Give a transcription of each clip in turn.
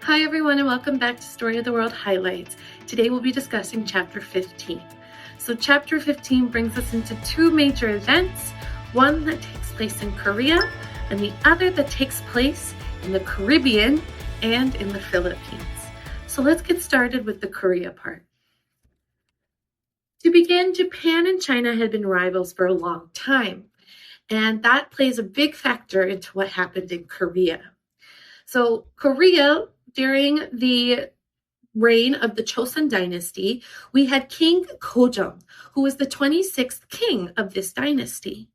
Hi everyone, and welcome back to Story of the World Highlights. Today we'll be discussing Chapter 15. So Chapter 15 brings us into two major events, one that takes place in Korea and the other that takes place in the Caribbean and in the Philippines. So let's get started with the Korea part. To begin, Japan and China had been rivals for a long time, and that plays a big factor into what happened in Korea. So Korea, during the reign of the Joseon dynasty, we had King Gojong, who was the 26th king of this dynasty.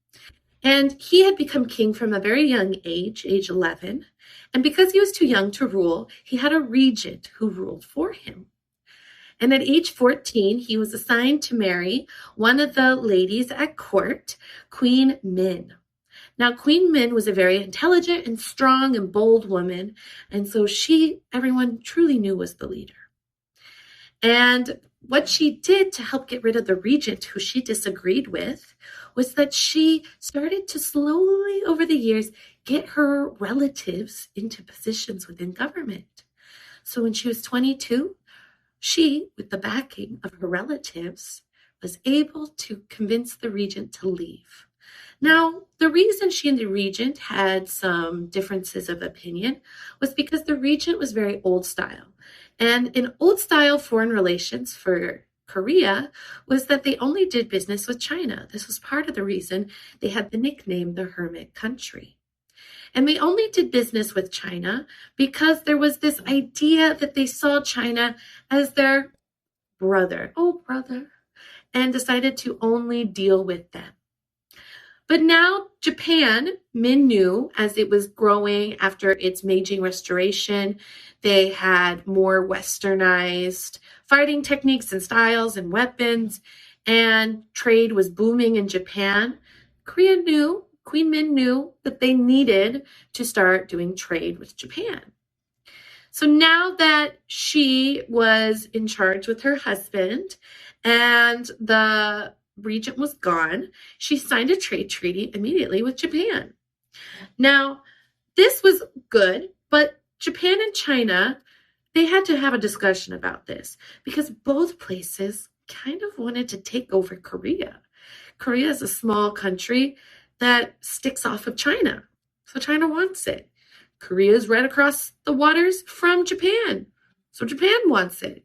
And he had become king from a very young age 11. And because he was too young to rule, he had a regent who ruled for him. And at age 14, he was assigned to marry one of the ladies at court, Queen Min. Now, Queen Min was a very intelligent and strong and bold woman, and so everyone truly knew was the leader. And what she did to help get rid of the regent who she disagreed with was that she started to slowly, over the years, get her relatives into positions within government. So when she was 22, she, with the backing of her relatives, was able to convince the regent to leave. Now, the reason she and the regent had some differences of opinion was because the regent was very old style. And in old style foreign relations for Korea was that they only did business with China. This was part of the reason they had the nickname the Hermit Country. And they only did business with China because there was this idea that they saw China as their brother, and decided to only deal with them. But now Japan, Min knew as it was growing after its Meiji Restoration, they had more westernized fighting techniques and styles and weapons, and trade was booming in Japan. Queen Min knew that they needed to start doing trade with Japan. So now that she was in charge with her husband and the regent was gone, she signed a trade treaty immediately with Japan. Now, this was good, but Japan and China, they had to have a discussion about this because both places kind of wanted to take over Korea. Korea is a small country that sticks off of China, so China wants it. Korea is right across the waters from Japan, so Japan wants it.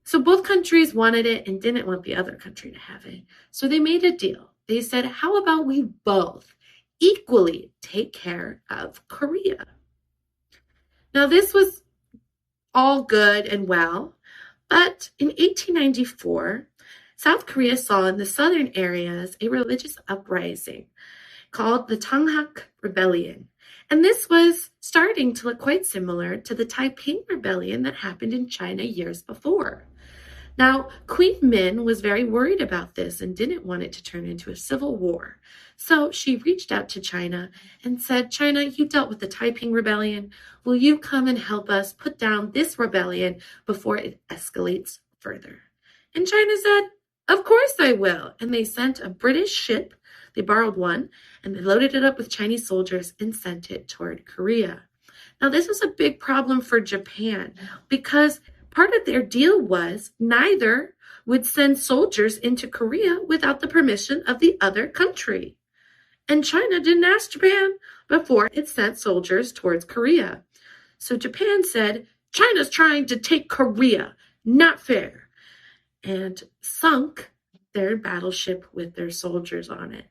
So both countries wanted it and didn't want the other country to have it. So they made a deal. They said, how about we both equally take care of Korea? Now, this was all good and well, but in 1894, South Korea saw in the southern areas a religious uprising called the Tanghak Rebellion. And this was starting to look quite similar to the Taiping Rebellion that happened in China years before. Now, Queen Min was very worried about this and didn't want it to turn into a civil war. So she reached out to China and said, China, you dealt with the Taiping Rebellion. Will you come and help us put down this rebellion before it escalates further? And China said, of course I will. And they sent a British ship. They borrowed one and they loaded it up with Chinese soldiers and sent it toward Korea. Now, this was a big problem for Japan because part of their deal was neither would send soldiers into Korea without the permission of the other country. And China didn't ask Japan before it sent soldiers towards Korea. So Japan said, China's trying to take Korea, not fair, and sunk their battleship with their soldiers on it.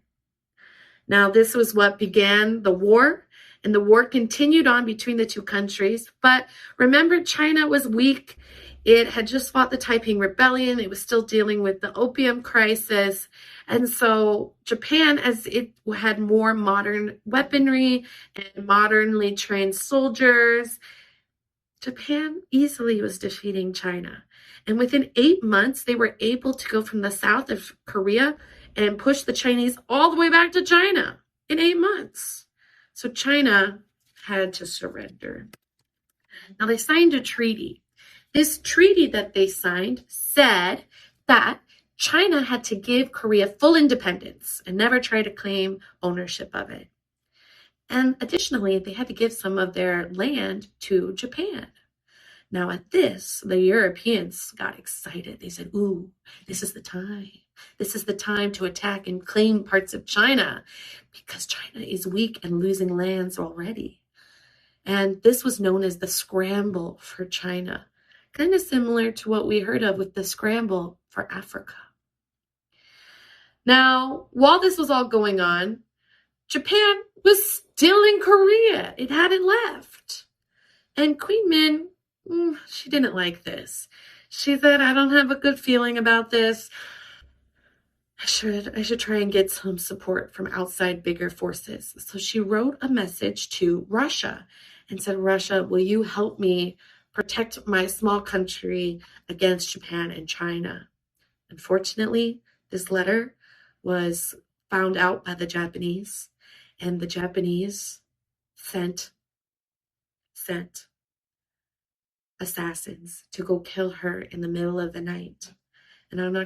Now, this was what began the war, and the war continued on between the two countries. But remember, China was weak. It had just fought the Taiping Rebellion. It was still dealing with the opium crisis. And so Japan, as it had more modern weaponry and modernly trained soldiers, Japan easily was defeating China. And within 8 months, they were able to go from the south of Korea and push the Chinese all the way back to China in 8 months. So China had to surrender. Now, they signed a treaty. This treaty that they signed said that China had to give Korea full independence and never try to claim ownership of it. And additionally, they had to give some of their land to Japan. Now at this, the Europeans got excited. They said, ooh, this is the time. This is the time to attack and claim parts of China because China is weak and losing lands already. And this was known as the scramble for China, kind of similar to what we heard of with the scramble for Africa. Now, while this was all going on, Japan was still in Korea. It hadn't left. And Queen Min, she didn't like this. She said, I don't have a good feeling about this. I should try and get some support from outside bigger forces. So she wrote a message to Russia and said, Russia, will you help me protect my small country against Japan and China? Unfortunately, this letter was found out by the Japanese, and the Japanese sent assassins to go kill her in the middle of the night. And in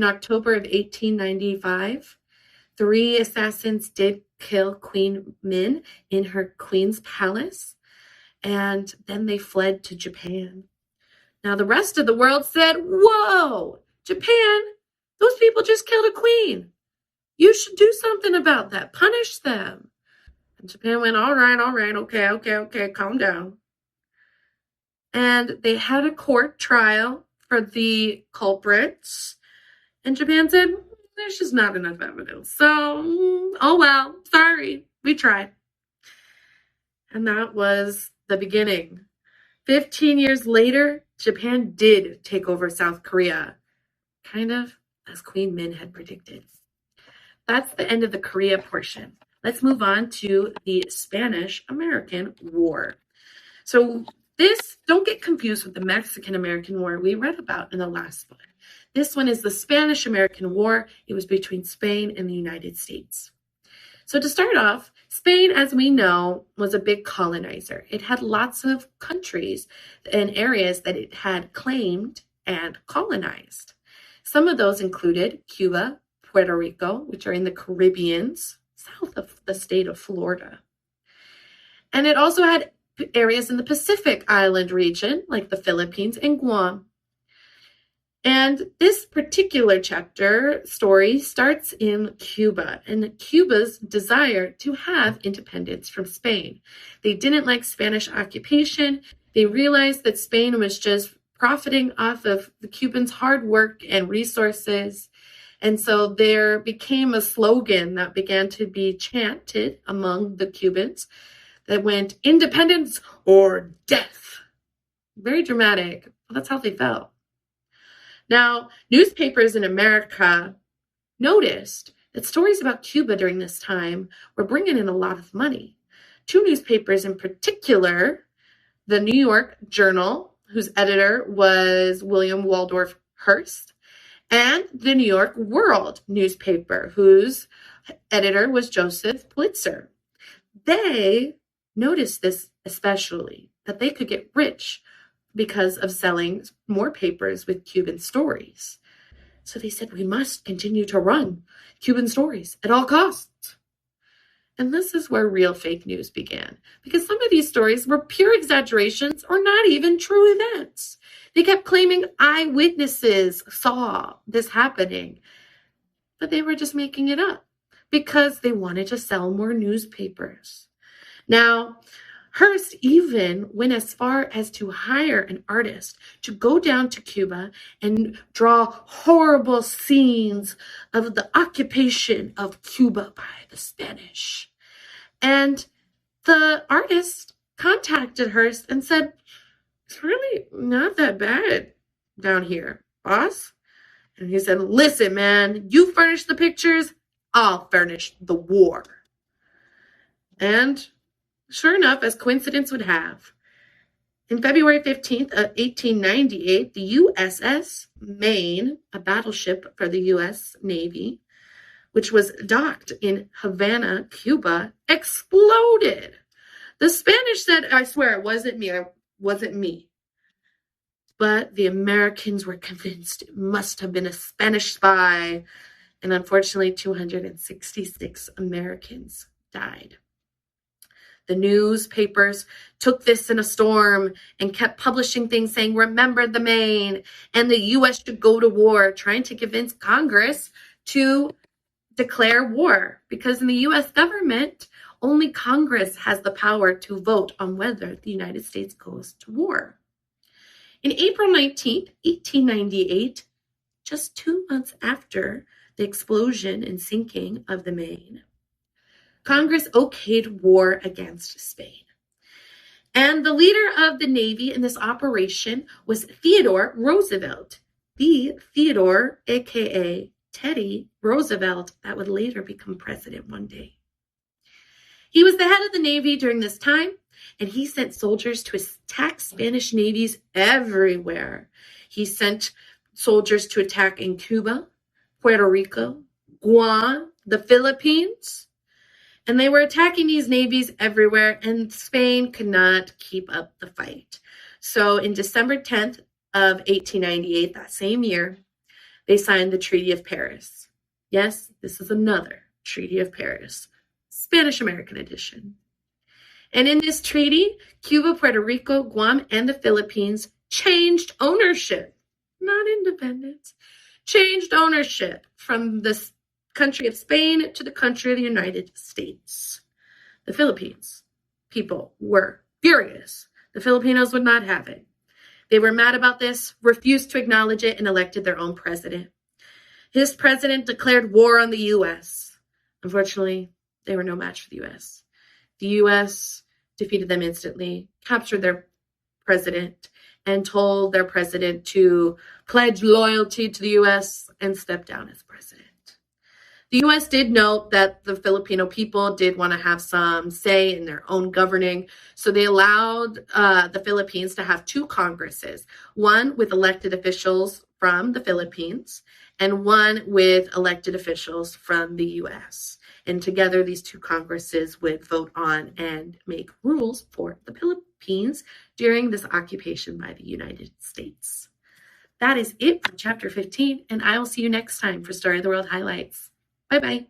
October of 1895, 3 assassins did kill Queen Min in her queen's palace, and then they fled to Japan. Now the rest of the world said, whoa, Japan, those people just killed a queen. You should do something about that. Punish them. And Japan went, all right, okay, calm down. And they had a court trial for the culprits. And Japan said, there's just not enough evidence. So, oh well, sorry, we tried. And that was the beginning. 15 years later, Japan did take over South Korea, kind of as Queen Min had predicted. That's the end of the Korea portion. Let's move on to the Spanish-American War. So this, don't get confused with the Mexican-American War we read about in the last book. This one is the Spanish-American War. It was between Spain and the United States. So to start off, Spain, as we know, was a big colonizer. It had lots of countries and areas that it had claimed and colonized. Some of those included Cuba, Puerto Rico, which are in the Caribbean, south of the state of Florida. And it also had areas in the Pacific Island region, like the Philippines and Guam. And this particular chapter story starts in Cuba and Cuba's desire to have independence from Spain. They didn't like Spanish occupation. They realized that Spain was just profiting off of the Cubans' hard work and resources. And so there became a slogan that began to be chanted among the Cubans that went, independence or death. Very dramatic, but that's how they felt. Now, newspapers in America noticed that stories about Cuba during this time were bringing in a lot of money. 2 newspapers in particular, the New York Journal, whose editor was William Waldorf Hearst, and the New York World newspaper, whose editor was Joseph Pulitzer. They noticed this especially, that they could get rich because of selling more papers with Cuban stories. So they said, we must continue to run Cuban stories at all costs. And this is where real fake news began, because some of these stories were pure exaggerations or not even true events. They kept claiming eyewitnesses saw this happening, but they were just making it up because they wanted to sell more newspapers. Now, Hearst even went as far as to hire an artist to go down to Cuba and draw horrible scenes of the occupation of Cuba by the Spanish. And the artist contacted Hearst and said, it's really not that bad down here, boss. And he said, listen, man, you furnish the pictures, I'll furnish the war. And sure enough, as coincidence would have, in February 15th of 1898, the USS Maine, a battleship for the U.S. Navy, which was docked in Havana, Cuba, exploded. The Spanish said, I swear, it wasn't me. But the Americans were convinced it must have been a Spanish spy. And unfortunately, 266 Americans died. The newspapers took this in a storm and kept publishing things saying, remember the Maine, and the U.S. should go to war, trying to convince Congress to declare war, because in the U.S. government, only Congress has the power to vote on whether the United States goes to war. In April 19th, 1898, just 2 months after the explosion and sinking of the Maine, Congress okayed war against Spain. And the leader of the Navy in this operation was Theodore Roosevelt, the Theodore, aka Teddy Roosevelt, that would later become president one day. He was the head of the Navy during this time, and he sent soldiers to attack Spanish navies everywhere. He sent soldiers to attack in Cuba, Puerto Rico, Guam, the Philippines, and they were attacking these navies everywhere, and Spain could not keep up the fight. So in December 10th of 1898, that same year, they signed the Treaty of Paris. Yes, this is another Treaty of Paris, Spanish-American edition. And in this treaty, Cuba, Puerto Rico, Guam, and the Philippines changed ownership, not independence, changed ownership from the country of Spain to the country of the United States. The Philippines people were furious. The Filipinos would not have it. They were mad about this, refused to acknowledge it, and elected their own president. His president declared war on the U.S. Unfortunately, they were no match for the U.S. The U.S. defeated them instantly, captured their president, and told their president to pledge loyalty to the U.S. and step down as president. The U.S. did note that the Filipino people did want to have some say in their own governing, so they allowed the Philippines to have two Congresses, one with elected officials from the Philippines and one with elected officials from the U.S. And together, these two Congresses would vote on and make rules for the Philippines during this occupation by the United States. That is it for Chapter 15, and I will see you next time for Story of the World Highlights. Bye-bye.